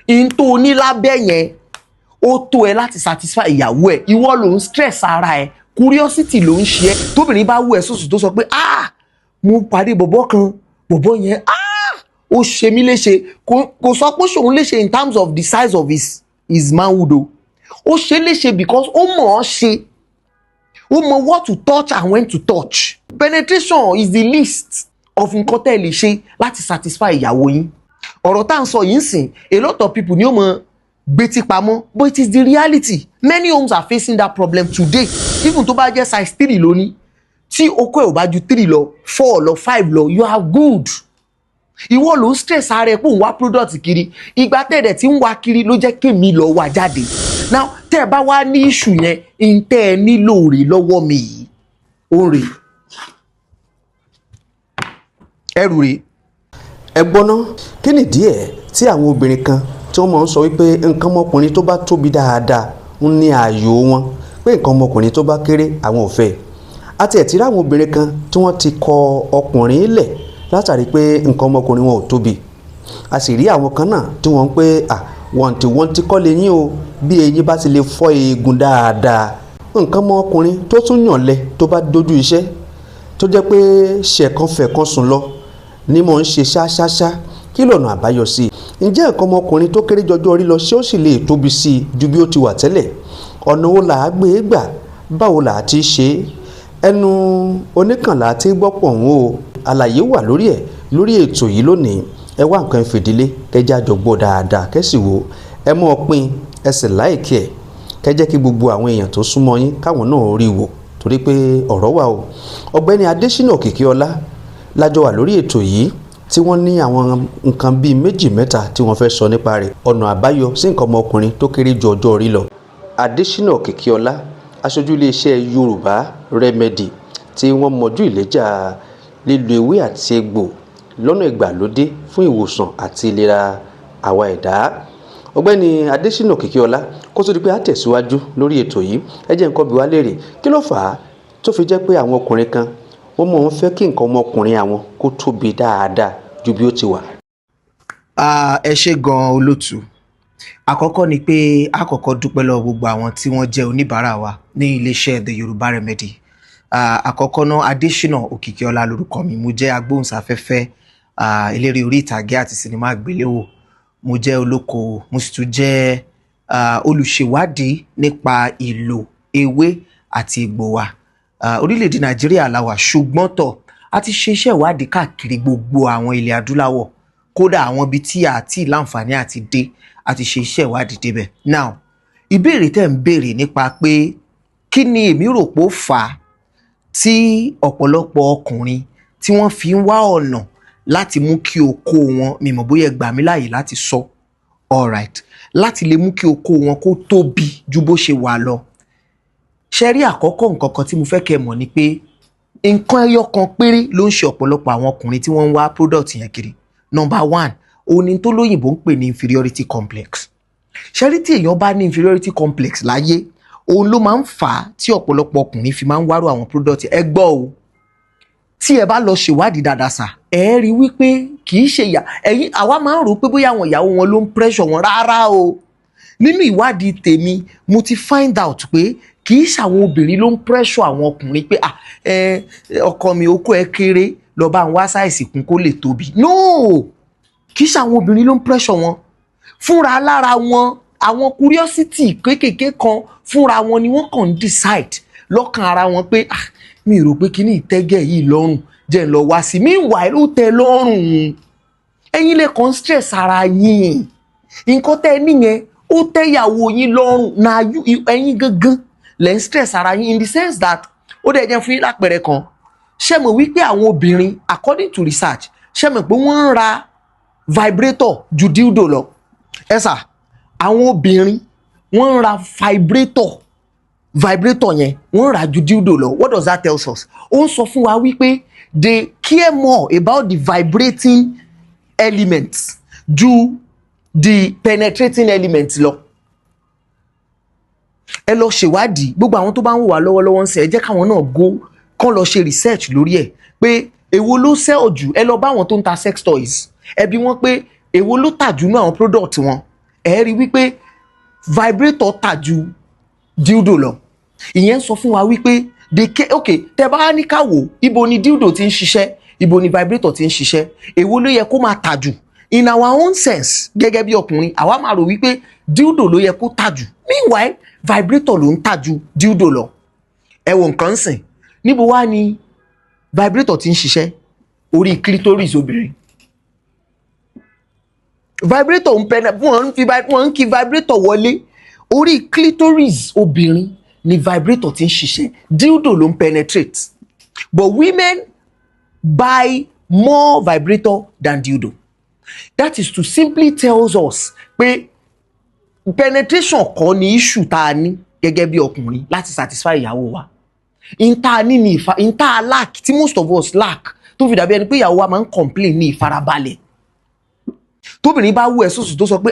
in tó ní lábẹ́ yẹn ó tó ẹ láti satisfy ìyàwó ẹ, ìwọ ló ń stress ara ẹ, curiosity ló ń ṣe ẹ. Tóbìnrin bá wù ẹ sùsù tó sọ pé mo pàdé bọ̀bọ̀ kan, bọ̀bọ̀ yẹn ó ṣe mí léṣe, kò sọ pé ṣòun léṣe in terms of the size of his manhood o, ó ṣe léṣe because ó mọ̀ ọ́ ṣe, ó mọ̀ what to touch and when to touch. Penetration is the least of nǹkan tẹ́ lè ṣe láti satisfy ìyàwó yín. Ọ̀rọ̀ tá à ń sọ yìí ń sìn, a lot of people ni ó mọ̀ gbé tí pamọ́, but it is the reality. Many homes are facing that problem today. Even tó bá jẹ́ size 3 lóní, tí okó ẹ̀ ò bá ju 3 lọ, 4 lọ, 5 lọ, you are good. Ìwọ ló ń stress ara ẹ pé òun wá product kiri, ìgbà tẹ̀dẹ̀ tí ń wá kiri ló jẹ́ kémi lọ wá jáde. Now tẹ́ ẹ bá wá ní issue yẹn, ń tẹ́ ẹ nílò rè lọ́wọ́ mi yìí, ó rè ẹrù rè. Ẹ gbọ́ná kí nìdí ẹ̀ tí àwọn obìnrin kan tí wọ́n máa ń sọ wípé nǹkan ọmọkùnrin tó bá tóbi dáadáa ń ní ààyò wọn, pé nǹkan ọmọkùnrin tó bá kéré àwọn ò fẹ́. Àti ẹ̀ tí ráwọn obìnrin kan tí wọ́n ti kọ ọkùnrin lẹ̀ látàrí pé nǹkan ọmọkùnrin wọn ò tóbi. A sì rí àwọn kan náà tí wọ́n ń pé wọ́n ti kọ́ lẹ́yìn o, bí eyín bá ti lè fọ́ eegun dáadáa. Nǹkan ọmọkùnrin tó tún yànlẹ̀ tó bá dojú iṣẹ́ tó jẹ́ pé ṣẹ̀kanfẹ̀kan sùn lọ ni mò ń ṣe ṣáṣáṣá, kí lọ̀nà àbáyọ sí i? Ǹjẹ́ nǹkan ọmọkùnrin tó kéré jọjọ́ orí lọ ṣé ó sì lè tóbi sí i ju bí ó ti wà tẹ́lẹ̀? Ọ̀nà wo là á gbé gbà? Báwo là á ti ṣe é? Ẹnu oníkànlá tí gbọ́pọ̀ ń o. Àlàyé wà lórí ẹ̀ lórí ètò yìí lónìí. Ẹ wá nǹkan fìdílé kẹjá jọ gbọ́ dáadáa kẹ́sì wo, ẹ mọ́ ọ pín ẹsẹ̀ láìkí ẹ̀ kẹjẹ́ kí gbogbo àwọn èèyàn tó súnmọ́ yín káwọn náà rí wò, torí pé ọ̀rọ̀ wà o. Ọ̀gbẹ́ni Adésínà Òkìkíọlá lájọ wà lórí ètò yìí tí wọ́n ní àwọn nǹkan bíi 2-3 tí wọ́n fẹ́ sọ nípa rẹ̀, ọ̀nà àbáyọ sí nǹkan ọmọkùnrin tó kéré ju ọjọ́ orí lọ. Adésínà Òkìkíọlá, aṣojú iléeṣẹ́ Yorùbá Remedy tí wọ́n mọ̀jú ìlẹ́jà lílo ewé àti egbò lọ́nà ìgbàlódé fún ìwòsàn àti ìlera àwa ẹ̀dá. Ọ̀gbẹ́ni Adésínà Òkìkíọlá, kó tó di pé a tẹ̀síwájú lórí ètò yìí, ẹ jẹ́ nǹkan bí wá léèrè, kí ló fà á tó fi jẹ́ pé àwọn ọkùnrin kan wọ́n mọ̀ ń fẹ́ kí nǹkan ọmọkùnrin àwọn kó tóbi dáadáa ju bí ó ti wà? Ẹ ṣé gan olótù. Àkọ́kọ́ ni pé àkọ́kọ́ dúpẹ́ lọ́wọ́ gbogbo àwọn tí wọ́n jẹ́ oníbàárà wa ní iléeṣẹ́ The Yorùbá Remedy. Àkọ́kọ́ náà Adésínà Òkìkíọlá lórúkọ mi, mo jẹ́ agbóhùnsáfẹ́fẹ́, eléré orí ìtàgé àti sinimá àgbéléwò. Mo jẹ́ olókoòwò, mo sì tún jẹ́ olùṣèwádìí nípa ìlò ewé àti egbò wa. Orílẹ̀-èdè Nàìjíríà la wà, ṣùgbọ́n tọ̀ a ti ṣe iṣẹ́ ìwádìí káàkiri gbogbo àwọn ilẹ̀ adúláwọ̀, kódà àwọn ibi tí a ti láǹfààní àti dé a ti ṣe iṣẹ́ ìwádìí débẹ̀. Now ìbéèrè tẹ́ ń béèrè nípa pé kí ni èmi rò pé ó fà á tí ọ̀pọ̀lọpọ̀ ọkùnrin tí wọ́n fi ń wá ọ̀nà láti mú kí okó wọn, mi mọ̀ bóyá ẹ gbà mí láàyè láti sọ, alright, láti lè mú kí okó wọn kó tóbi ju bó ṣe wà lọ. Ṣé rí àkọ́kọ́ nǹkan kan tí mo fẹ́ kẹ́ mọ̀ ni pé nǹkan ẹyọ kan péré ló ń ṣe ọ̀pọ̀lọpọ̀ àwọn ọkùnrin tí wọ́n ń wá product yẹn kiri. Number 1, òun ni tó lóyìnbó ń pè ní inferiority complex. Ṣé rí tí èèyàn bá ní inferiority complex láyé, òun ló máa ń fà á tí ọ̀pọ̀lọpọ̀ ọkùnrin fi máa ń wárò àwọn product. Ẹ gbọ́ o, tí ẹ bá lọ ṣèwádìí dáadáa sà, ẹ rí wípé kì í ṣe ẹ̀yin àwa máa ń rò pé bóyá àwọn ìyàwó wọn ló ń pressure wọn, rárá o. Nínú ìwádìí tèmi mo ti find out pé kì í ṣàwọn obìnrin ló ń pressure àwọn ọkùnrin pé ọkọ mi okó ẹ kéré, lọ bá ń wá sáìsì kún kó lè tóbi. No, kì í ṣàwọn obìnrin ló ń pressure wọn. Fúnra lára wọn, àwọn curiosity kéékèèké kan fúnra wọn ni wọ́n kàn ń decide lọ́kàn ara wọn pé mi rò pé kíní ìtẹ́gẹ̀ yìí lọ́rùn, jẹ́ ń lọ wá sí. Meanwhile ó tẹ́ lọ́rùn. Ẹ̀yin lè kàn stress ara yín. Nǹkan tẹ́ níyẹn ó tẹ́ ìyàwó yín lọ́rùn, na ẹ̀yin gangan lẹ́ ń stress ara yín, in the sense that ó dẹ̀ jẹ́ fún yín lápẹẹrẹ kan. Ṣé mọ̀ wípé àwọn obìnrin according to research, ṣé mọ̀ pé wọ́n ń ra vibrator ju dildo lọ? Ẹ sà, àwọn obìnrin wọ́n ń ra vibrator yẹn wọ́n ń ra ju dildo lọ. What does that tell us? Ó ń sọ fún wa wípé they care more about the vibrating elements ju the penetrating elements lọ. Ẹ lọ ṣèwádìí, gbogbo àwọn tó bá ń wò wá lọ́wọ́lọ́wọ́ ń sẹ, ẹ jẹ́ káwọn náà kán lọ ṣe research lórí ẹ̀ pé èwo ló sell jù. Ẹ lọ bá àwọn tó ń ta sex toys, ẹ bi wọ́n pé èwo ló tà jù nínú àwọn product wọn. ẹ rí wípé vibrator tà ju dildo lọ. Ìyẹn sọ fún wa wípé tẹ bá ní ká wò ibo ni dildo ti ń ṣiṣẹ́, ibo ni vibrator ti ń ṣiṣẹ́, èwo ló yẹ kó máa tà jù? In our own sense gẹ́gẹ́ bí ọkùnrin àwa máa rò wípé dildo ló yẹ kó tà jù, meanwhile vibrator ló ń tà ju dildo lọ. Ẹ wo nǹkan sìn, níbo wá ni vibrator ti ń ṣiṣẹ́? Orí clitoris obìnrin. Vibrator wọ́n ń kí vibrator wọlé, orí clitoris obìnrin ni vibrator ti ń ṣiṣẹ́, dildo ló ń penetrate, but women buy more vibrator than dildo. That is to simply tells us pé penetration kọ́ ni issue tá a ní gẹ́gẹ́ bí ọkùnrin láti satisfy ìyàwó wa. In tá a lack tí most of us lack tó fi dàbí ẹni pé ìyàwó wa máa ń complain ní ìfarabalẹ̀. Tóbìnrin bá wú ẹ sọ́sù tó sọ pé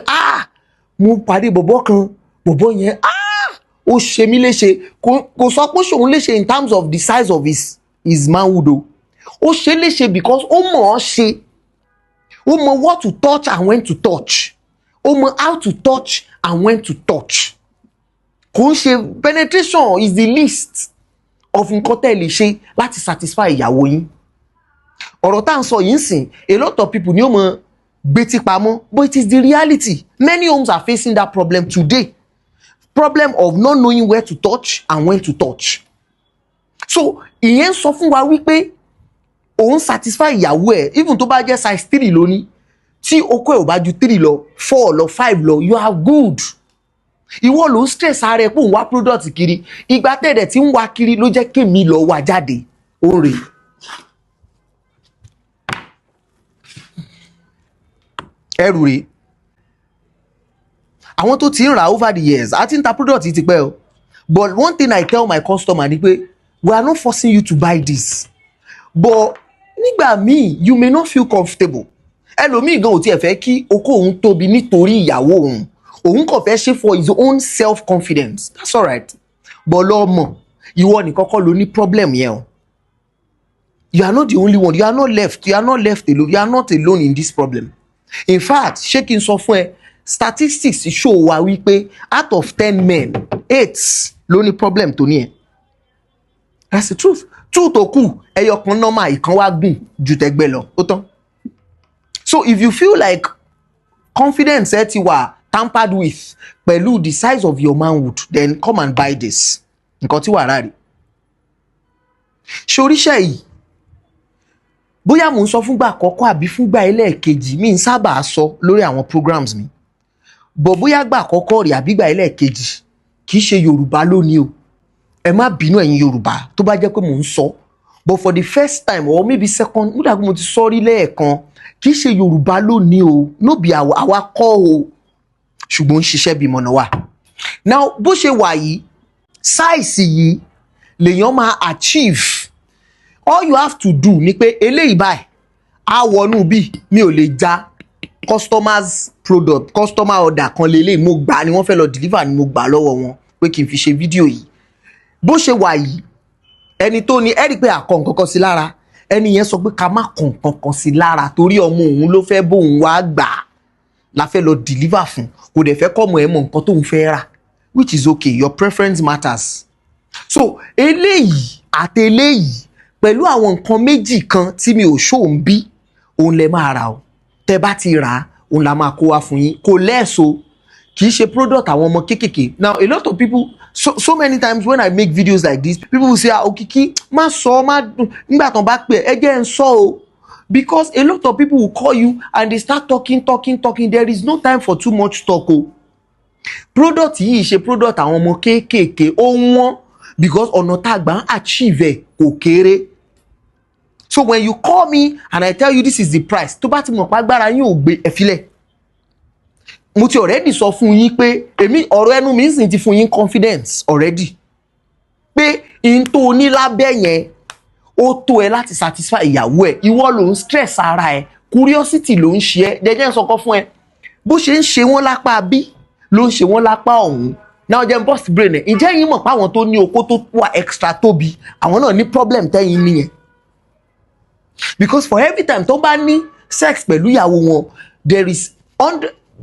mo pàdé bọ̀bọ̀ kan, bọ̀bọ̀ yẹn ó ṣe mí léṣe, kò sọ pé ṣòun léṣe in terms of the size of his manhood o. Ó ṣe léṣe because ó mọ̀ ọ́ ṣe, ó mọ̀ what to touch and when to touch, ó mọ̀ how to touch and when to touch. Kò ń ṣe penetration is the least of nǹkan tẹ́ lè ṣe láti satisfy ìyàwó yín. Ọ̀rọ̀ tá à ń sọ yìí ń sìn, a lot of people ni ó mọ̀ gbé tí pamọ́, but it is the reality. Many homes are facing that problem today. Problem of not knowing where to touch and when to touch. So ìyẹn sọ fún wa wípé òun satisfy ìyàwó ẹ̀ even tó bá jẹ́ size 3 lóní, tí okó ẹ̀ ò bá ju 3 lọ 4 lọ 5 lọ, you are good. Ìwọ ló ń stress ara ẹ pé òun wá product kiri, ìgbà tẹ̀dẹ̀ tí ń wá kiri ló jẹ́ kémi lọ wá jáde ó rè. Ẹrù rè àwọn tó ti ń rà over the years àti ń ta product yìí ti pẹ́ o, but one thing I tell my customer ni pé we are not forcing you to buy this, but nígbà míì you may not feel comfortable. Ẹlòmíì gan ò tiẹ̀ fẹ́ kí okó òun tóbi nítorí ìyàwó òun kàn fẹ́ ṣe for his own self confidence, that's alright, but lọ́mọ ìwọ nìkan kọ́ ló ní problem yẹn o. You are not the only one, you are not left alone, you are not alone in this problem. In fact ṣé kí n sọ fún ẹ, statistics show wa wípé out of 10 men 8 ló ní problem tó ní ẹ. That's the truth. 2 tó kù ẹyọkan normal, ìkan wá gùn ju tẹgbẹ́ lọ ó tán. So if you feel like confidence ẹ ti wà tampered with pẹ̀lú the size of your manhood, then come and buy this. Nǹkan tí wàá rà rí. Ṣé oríṣẹ́ yìí bóyá mò ń sọ fúngbà àkọ́kọ́ àbí fúngbà ẹlẹ́ẹ̀kejì, mi ń sábà sọ lórí àwọn programs mi, but bóyá gbà àkọ́kọ́ rẹ̀ àbí gbà ẹlẹ́ẹ̀kejì kì í ṣe Yorùbá lónìí o. Ẹ má bínú ẹ̀yin Yorùbá tó bá jẹ́ pé mò ń sọ, but for the first time or maybe second, mo dàgbé mo ti sọ rí lẹ́ẹ̀kan, kì í ṣe Yorùbá lónìí o, no be àwa kọ́ o, ṣùgbọ́n ń ṣiṣẹ́ bí mọ̀nà wà. Now bó ṣe wà yìí, size yìí lèèyàn máa achieve. All you have to do ni pé eléyìí báyìí á wọnú bí mi ò lè já customers product, customer order kan lélẹ̀ mo gbà ni wọ́n fẹ́ lọ deliver ni mo gbà lọ́wọ́ wọn pé kí n fi ṣe fídíò yìí. Bó ṣe wà yìí, ẹni tó ní ẹ rí pé àkọ nǹkan kan sí lára, ẹni yẹn sọ pé ká má kọ nǹkan kan sí lára torí ọmọ òun ló fẹ́ bóun wá gbà la fẹ́ lọ deliver fún, kò dẹ̀ fẹ́ kọ́mọ ẹ mọ nǹkan tóun fẹ́ rà, which is okay, your preference matters. So eléyìí àti eléyìí pẹ̀lú àwọn nǹkan méjì kan tí mi ò ṣó ń bí, òun lẹ máa rà o. Tẹ bá ti rà á, òun la máa kó wá fún yín, kò lẹ́ẹ̀so, kì í ṣe product àwọn ọmọ kéékèèké. Now a lot of people, so many times when I make videos like this, people will say Òkìkí má sọ má nígbà tán bá pè ẹ jẹ́ ń sọ o, because a lot of people will call you and they start talking. There is no time for too much talk o. Product yìí ṣe product àwọn ọmọ kéékèèké, ó wọ́n because ọ̀nà tá a gbà ń achieve ẹ̀ kò kéré. So when you call me and I tell you this is the price, tó bá ti mọ̀ pàgbára yín ò gbé ẹ filẹ̀. Mo ti already sọ fún yín pé èmi ọ̀rọ̀ ẹnu mi sì ti fún yín confidence already pé in tó ní lábẹ́ yẹn ó tó ẹ láti satisfy ìyàwó ẹ. Ìwọ ló ń stress ara ẹ, curiosity ló ń ṣe ẹ. Jẹ́jẹ́ ń sọkọ fún ẹ bó ṣe ń ṣe wọ́n lápá bí ló ń ṣe wọ́n lápá ọ̀hún. Now jẹ́ burst brain ẹ̀, ǹjẹ́ yín mọ̀ pé àwọn tó ní okó tó wà extra tóbi àwọn náà ní problem tẹ́yìn nìyẹn. Because for every time tó bá ní sex pẹ̀lú ìyàwó wọn, there is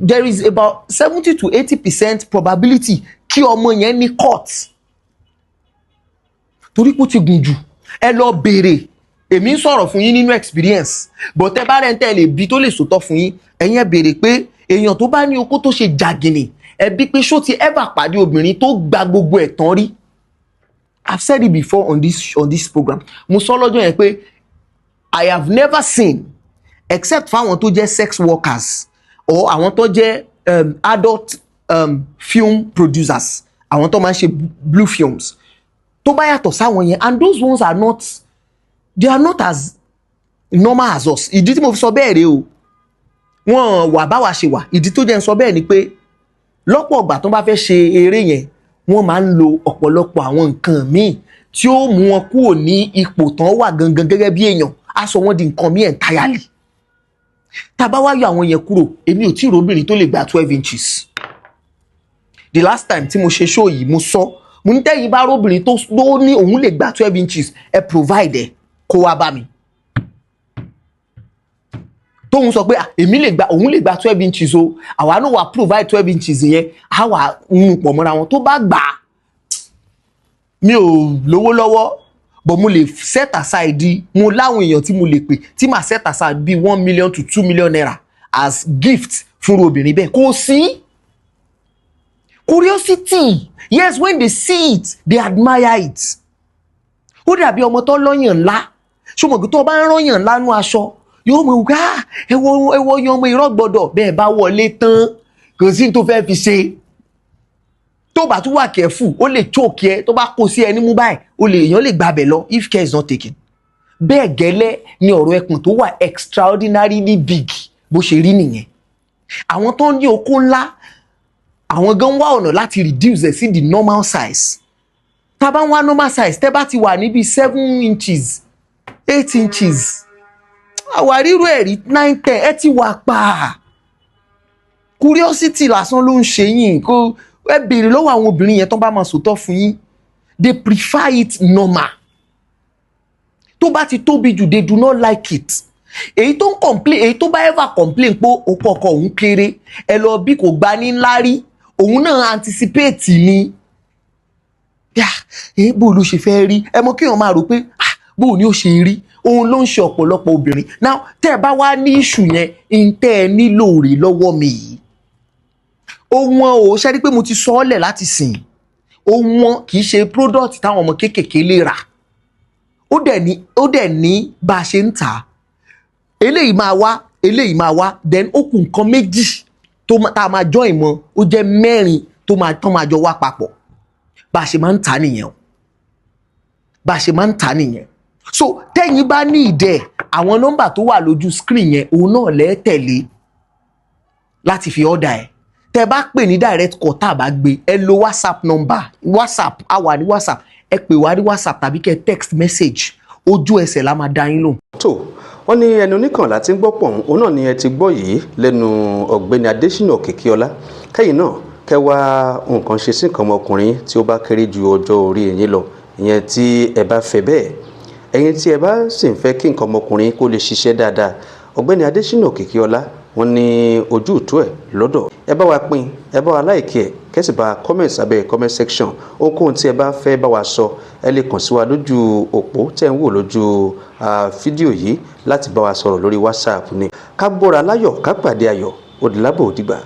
there is about 70 to 80% probability kí ọmọ yẹn ní cut torí pé ó ti gùn jù. Ẹ lọ béèrè, èmi ń sọ̀rọ̀ fún yín nínú experience, but ẹ bá rẹ̀ ń tẹ̀lé bí tó lè sòtọ́ fún yín, ẹ̀yin ẹ béèrè pé èèyàn tó bá ní okó tó ṣe jàgìnì, ẹ bí pé ṣó ti ever pàdé obìnrin tó gba gbogbo ẹ̀ tán rí. I've said it before on this program. Mo sọ lọ́jọ́ yẹn pé I have never seen, except fáwọn tó jẹ́ sex workers or àwọn tó jẹ́ adult film producers, àwọn tó máa ń ṣe blue films, tó bá yàtọ̀ sáwọn yẹn, and those ones are not, they are not as normal as us. Ìdí tí mo fi sọ bẹ́ẹ̀ rèé o, wọ́n wà báwa ṣe wà. Ìdí tó jẹ́ ń sọ bẹ́ẹ̀ ni pé lọ́pọ̀ ìgbà tó bá fẹ́ ṣe eré yẹn, wọ́n máa ń lo ọ̀pọ̀lọpọ̀ àwọn nǹkan míì tí ó mú wọn kúrò ní ipò tán wà gangan gẹ́gẹ́ bí èèyàn, á sọ wọ́n di nǹkan míì entirely. Tá bá wá yọ àwọn yẹn kúrò, èmi ò tí ì róbìnrin tó lè gba 12 inches. The last time tí mo ṣe show yìí, mo sọ, mo ní tẹ́yìn bá róbìnrin tó ní òun lè gba 12 inches, ẹ provide ẹ kó wá bá mi. Tóun sọ pé èmi lè gba, òun lè gba 12 inches o, àwa náà wà provide 12 inches yẹn, á wà ń pọ̀ mọ́ra wọn. Tó bá gbà á, mi ò lówó lọ́wọ́, but mo lè set aside, mo láwọn èèyàn tí mo lè pè tí màá set aside bí 1 million to 2 million naira as gift fún obìnrin bẹ́ẹ̀. Kò sí curiosity. Yes, when they see it, they admire it. Ó dàbí ọmọ tó lọ́yàn ńlá, ṣùgbọ́n tó bá ń rọ́yàn ńlá nú aṣọ, yóò mọ̀ wá, ẹwọ yan ọmọ irọ́ gbọ́dọ̀, bẹ́ẹ̀ bá wọlé tán kò sí tó fẹ́ fi ṣe. Tó bá tún wà careful, ó lè choke ẹ, tó bá kó sí ẹni mú báyìí, èèyàn lè gbàbẹ̀ lọ if care is not taken. Bẹ́ẹ̀ gẹ́lẹ́ ni ọ̀rọ̀ ẹkùn tó wà extraordinarily big bó ṣe rí nìyẹn. Àwọn tó ń ní okó ńlá, àwọn gan wá ọ̀nà láti reduce ẹ̀ sí the normal size. Tá bá ń wá normal size, tẹ́ bá ti wà níbi 7 inches, 8 inches, àwárírò ẹ̀rí 9, 10, ẹ ti wà pa. Curiosity lásán ló ń ṣe yín. Kó ẹ béèrè lọ́wọ́ àwọn obìnrin yẹn tó bá máa sòtọ́ fún yín, they prefer it normal. Tó bá ti tóbi jù, they do not like it. Èyí tó ń complain, èyí tó bá ever complain pé okó ọkọ òun kéré, ẹ lọ bí kò gbá ní ńlá rí, òun náà anticipate ni. Bó ló ṣe fẹ́ rí, ẹ mọ̀ kéèyàn máa rò pé bó ni ó ṣe rí. Òun ló ń ṣe ọ̀pọ̀lọpọ̀ obìnrin. Now tẹ́ ẹ bá wá ní issue yẹn, ntẹ́ ẹ nílò rè lọ́wọ́ mi yìí. Ohun ò ṣe rí pé mo ti sọ ọ́ lẹ̀ láti sìn. Ohun kì í ṣe product táwọn ọmọ kéékèèké lè rà. Ó dẹ̀ ní bá a ṣe ń tà á. Eléyìí máa wá, then ó kù nǹkan méjì tá a máa join mọ́, ó jẹ́ mẹ́rin tó máa jọ wá papọ̀. Bá a ṣe máa ń tà nìyẹn. So tẹ́yìn bá ní ìdẹ̀, àwọn nọ́mbà tó wà lójú screen yẹn, òun náà lẹ́ tẹ̀lé láti fi order ẹ̀. Tẹ́ bá pè ní direct call tá a bá gbé, ẹ lo WhatsApp number, WhatsApp, a wà ní WhatsApp, ẹ pè wá ní WhatsApp tàbí kẹ́ text message, ojú ẹsẹ̀ la máa dá yín lóhùn. tó wọ́n ní ẹnu oníkànlá tí ń gbọ́ pọ̀ òun náà ni ẹ ti gbọ́ yìí lẹ́nu ọ̀gbẹ́ni Adésínà Òkìkíọlá. Kẹ́yìn náà kẹ́ wá nǹkan ṣe sí nǹkan ọmọkùnrin tí ó bá kéré ju ọjọ́ orí yín lọ, ìyẹn tí ẹ bá fẹ́ bẹ́ẹ̀. Ẹ̀yin tí ẹ bá sì ń fẹ́ kí nǹkan ọmọkùnrin kó lè ṣiṣẹ́ dáadáa, ọ̀gbẹ́ni Adésínà Òkìkíọlá wọ́n ní ojú ìtú ẹ̀ lọ́dọ̀. Ẹ bá wa pín, ẹ bá wa like ẹ̀, kẹ́sì bá comment sábẹ́ comment section. Ohunkóhun tí ẹ bá fẹ́ bá wa sọ, ẹ lè kàn sí wa lójú òpó tẹ́ ń wò lójú fídíò yìí láti bá wa sọ̀rọ̀ lórí WhatsApp ni. Ká gbọ́ra láyọ̀, ká pàdé ayọ̀, ó di lábọ̀ ó dìgbà.